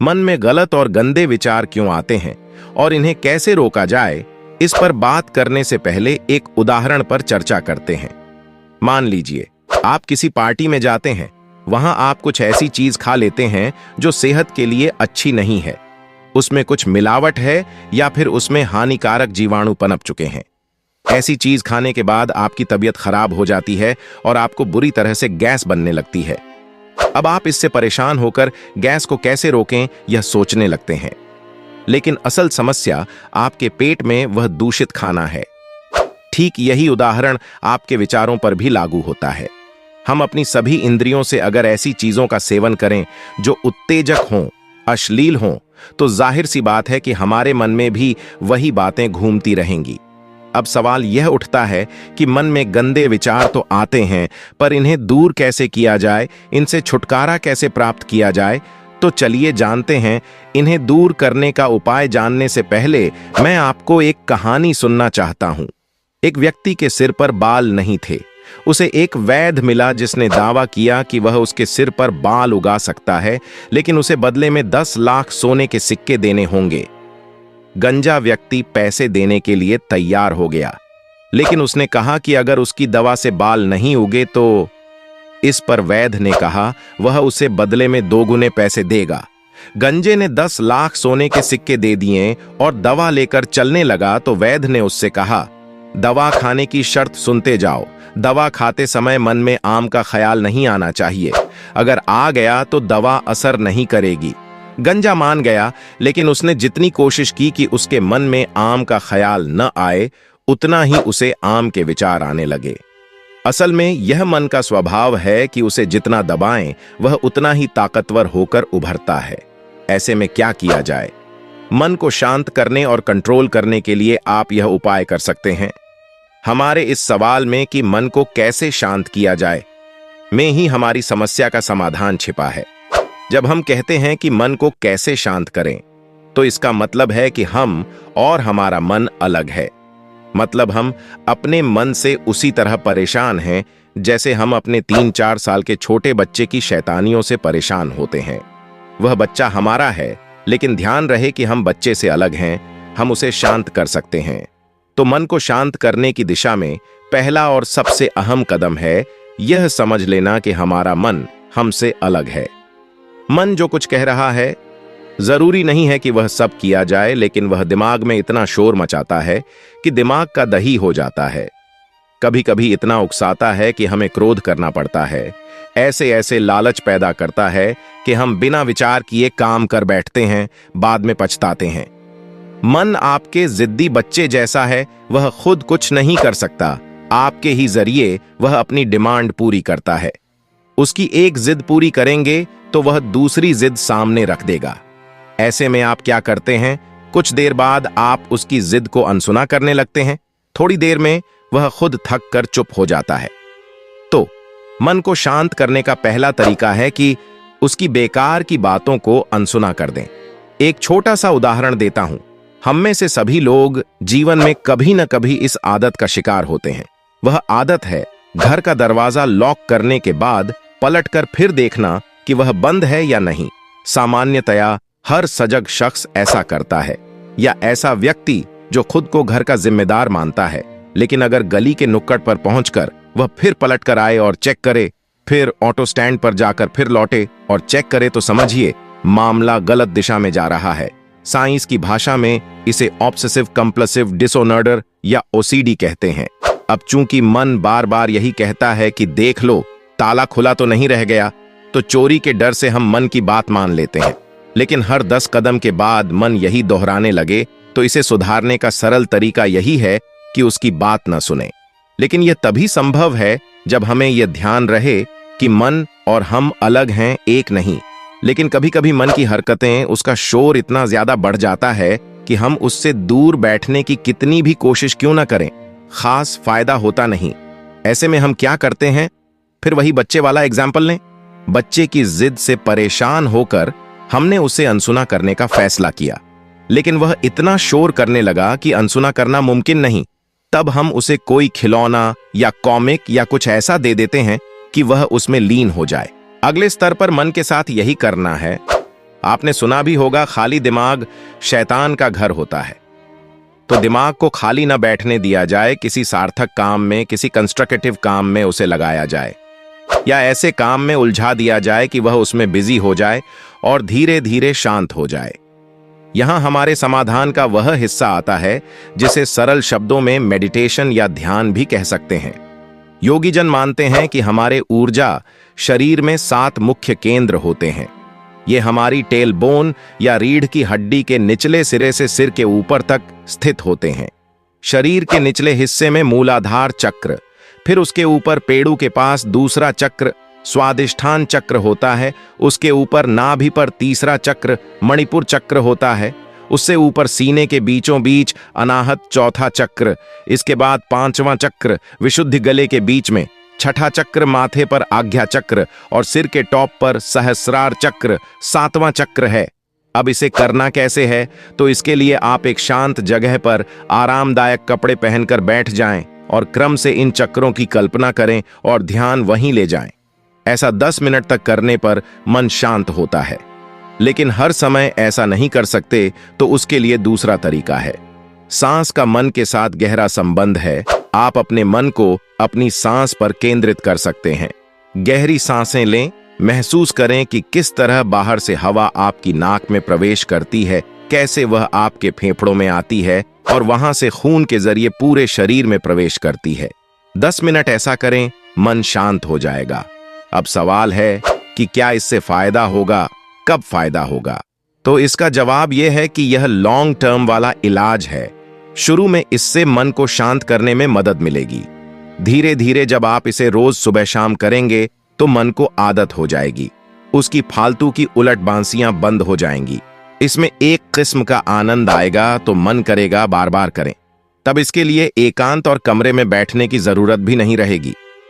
मन में गलत और गंदे विचार क्यों आते हैं और इन्हें कैसे रोका जाए, इस पर बात करने से पहले एक उदाहरण पर चर्चा करते हैं। मान लीजिए आप किसी पार्टी में जाते हैं, वहां आप कुछ ऐसी चीज खा लेते हैं जो सेहत के लिए अच्छी नहीं है। उसमें कुछ मिलावट है या फिर उसमें हानिकारक जीवाणु पनप चुके हैं। ऐसी चीज खाने के बाद आपकी तबीयत खराब हो जाती है और आपको बुरी तरह से गैस बनने लगती है। अब आप इससे परेशान होकर गैस को कैसे रोकें यह सोचने लगते हैं, लेकिन असल समस्या आपके पेट में वह दूषित खाना है। ठीक यही उदाहरण आपके विचारों पर भी लागू होता है। हम अपनी सभी इंद्रियों से अगर ऐसी चीजों का सेवन करें जो उत्तेजक हों, अश्लील हों, तो जाहिर सी बात है कि हमारे मन में भी वही बातें घूमती रहेंगी। अब सवाल यह उठता है कि मन में गंदे विचार तो आते हैं, पर इन्हें दूर कैसे किया जाए, इनसे छुटकारा कैसे प्राप्त किया जाए। तो चलिए जानते हैं। इन्हें दूर करने का उपाय जानने से पहले मैं आपको एक कहानी सुनना चाहता हूं। एक व्यक्ति के सिर पर बाल नहीं थे। उसे एक वैद्य मिला जिसने दावा किया कि वह उसके सिर पर बाल उगा सकता है, लेकिन उसे बदले में 10 लाख सोने के सिक्के देने होंगे। गंजा व्यक्ति पैसे देने के लिए तैयार हो गया, लेकिन उसने कहा कि अगर उसकी दवा से बाल नहीं उगे तो। इस पर वैद्य ने कहा वह उसे बदले में 2 गुने पैसे देगा। गंजे ने 10 लाख सोने के सिक्के दे दिए और दवा लेकर चलने लगा तो वैद्य ने उससे कहा, दवा खाने की शर्त सुनते जाओ। दवा खाते समय मन में आम का ख्याल नहीं आना चाहिए। अगर आ गया तो दवा असर नहीं करेगी। गंजा मान गया, लेकिन उसने जितनी कोशिश की कि उसके मन में आम का ख्याल न आए, उतना ही उसे आम के विचार आने लगे। असल में यह मन का स्वभाव है कि उसे जितना दबाएं वह उतना ही ताकतवर होकर उभरता है। ऐसे में क्या किया जाए? मन को शांत करने और कंट्रोल करने के लिए आप यह उपाय कर सकते हैं। हमारे इस सवाल में कि मन को कैसे शांत किया जाए में ही हमारी समस्या का समाधान छिपा है। जब हम कहते हैं कि मन को कैसे शांत करें, तो इसका मतलब है कि हम और हमारा मन अलग है। मतलब हम अपने मन से उसी तरह परेशान हैं जैसे हम अपने 3-4 साल के छोटे बच्चे की शैतानियों से परेशान होते हैं। वह बच्चा हमारा है, लेकिन ध्यान रहे कि हम बच्चे से अलग हैं। हम उसे शांत कर सकते हैं। तो मन को शांत करने की दिशा में पहला और सबसे अहम कदम है यह समझ लेना कि हमारा मन हमसे अलग है। मन जो कुछ कह रहा है, जरूरी नहीं है कि वह सब किया जाए, लेकिन वह दिमाग में इतना शोर मचाता है कि दिमाग का दही हो जाता है। कभी कभी इतना उकसाता है कि हमें क्रोध करना पड़ता है। ऐसे ऐसे लालच पैदा करता है कि हम बिना विचार किए काम कर बैठते हैं, बाद में पछताते हैं। मन आपके जिद्दी बच्चे जैसा है। वह खुद कुछ नहीं कर सकता, आपके ही जरिए वह अपनी डिमांड पूरी करता है। उसकी एक जिद पूरी करेंगे तो वह दूसरी जिद सामने रख देगा। ऐसे में आप क्या करते हैं? कुछ देर बाद आप उसकी जिद को अनसुना करने लगते हैं। थोड़ी देर में वह खुद थक कर चुप हो जाता है। तो मन को शांत करने का पहला तरीका है कि उसकी बेकार की बातों को अनसुना कर दें। एक छोटा सा उदाहरण देता हूं। हम में से सभी लोग जीवन में कभी न कभी इस आदत का शिकार होते हैं। वह आदत है घर का दरवाजा लॉक करने के बाद पलटकर फिर देखना कि वह बंद है या नहीं। सामान्यतया हर सजग शख्स ऐसा करता है, या ऐसा व्यक्ति जो खुद को घर का जिम्मेदार मानता है। लेकिन अगर गली के नुक्कड़ पर पहुंचकर वह फिर पलटकर आए और चेक करे, फिर ऑटो स्टैंड पर जाकर फिर लौटे और चेक करे, तो समझिए मामला गलत दिशा में जा रहा है। साइंस की भाषा में इसे ऑब्सेसिव कंपल्सिव डिसऑर्डर या ओसीडी कहते हैं। अब चूंकि मन बार बार यही कहता है कि देख लो ताला खुला तो नहीं रह गया, तो चोरी के डर से हम मन की बात मान लेते हैं। लेकिन हर 10 कदम के बाद मन यही दोहराने लगे, तो इसे सुधारने का सरल तरीका यही है कि उसकी बात न सुने। लेकिन यह तभी संभव है जब हमें यह ध्यान रहे कि मन और हम अलग हैं, एक नहीं। लेकिन कभी कभी मन की हरकतें, उसका शोर इतना ज्यादा बढ़ जाता है कि हम उससे दूर बैठने की कितनी भी कोशिश क्यों ना करें, खास फायदा होता नहीं। ऐसे में हम क्या करते हैं? फिर वही बच्चे वाला एग्जाम्पल लें। बच्चे की जिद से परेशान होकर हमने उसे अनसुना करने का फैसला किया, लेकिन वह इतना शोर करने लगा कि अनसुना करना मुमकिन नहीं। तब हम उसे कोई खिलौना या कॉमिक या कुछ ऐसा दे देते हैं कि वह उसमें लीन हो जाए। अगले स्तर पर मन के साथ यही करना है। आपने सुना भी होगा, खाली दिमाग शैतान का घर होता है। तो दिमाग को खाली न बैठने दिया जाए, किसी सार्थक काम में, किसी कंस्ट्रक्टिव काम में उसे लगाया जाए, या ऐसे काम में उलझा दिया जाए कि वह उसमें बिजी हो जाए और धीरे धीरे शांत हो जाए। यहां हमारे समाधान का वह हिस्सा आता है जिसे सरल शब्दों में मेडिटेशन या ध्यान भी कह सकते हैं। योगीजन मानते हैं कि हमारे ऊर्जा शरीर में 7 मुख्य केंद्र होते हैं। ये हमारी टेल बोन या रीढ़ की हड्डी के निचले सिरे से सिर के ऊपर तक स्थित होते हैं। शरीर के निचले हिस्से में मूलाधार चक्र, फिर उसके ऊपर पेड़ू के पास दूसरा चक्र स्वादिष्ठान चक्र होता है, उसके ऊपर नाभि पर तीसरा चक्र मणिपुर चक्र होता है, उससे ऊपर सीने के बीचों बीच अनाहत चौथा चक्र, इसके बाद 5वां चक्र विशुद्ध गले के बीच में, छठा चक्र माथे पर आज्ञा चक्र और सिर के टॉप पर सहस्रार चक्र 7वां चक्र है। अब इसे करना कैसे है? तो इसके लिए आप एक शांत जगह पर आरामदायक कपड़े पहनकर बैठ जाएं और क्रम से इन चक्रों की कल्पना करें और ध्यान वहीं ले जाएं। ऐसा 10 मिनट तक करने पर मन शांत होता है। लेकिन हर समय ऐसा नहीं कर सकते, तो उसके लिए दूसरा तरीका है। सांस का मन के साथ गहरा संबंध है। आप अपने मन को अपनी सांस पर केंद्रित कर सकते हैं। गहरी सांसें लें, महसूस करें कि किस तरह बाहर से हवा आपकी नाक में प्रवेश करती है, कैसे वह आपके फेफड़ों में आती है और वहां से खून के जरिए पूरे शरीर में प्रवेश करती है। 10 मिनट ऐसा करें, मन शांत हो जाएगा। अब सवाल है कि क्या इससे फायदा होगा, कब फायदा होगा? तो इसका जवाब यह है कि यह लॉन्ग टर्म वाला इलाज है। शुरू में इससे मन को शांत करने में मदद मिलेगी। धीरे धीरे जब आप इसे रोज सुबह शाम करेंगे तो मन को आदत हो जाएगी। उसकी फालतू की उलट बांसियां बंद हो जाएंगी। इसमें एक किस्म का आनंद आएगा तो मन करेगा बार बार करें। तब इसके लिए एकांत और कमरे में बैठने की जरूरत भी नहीं रहेगी।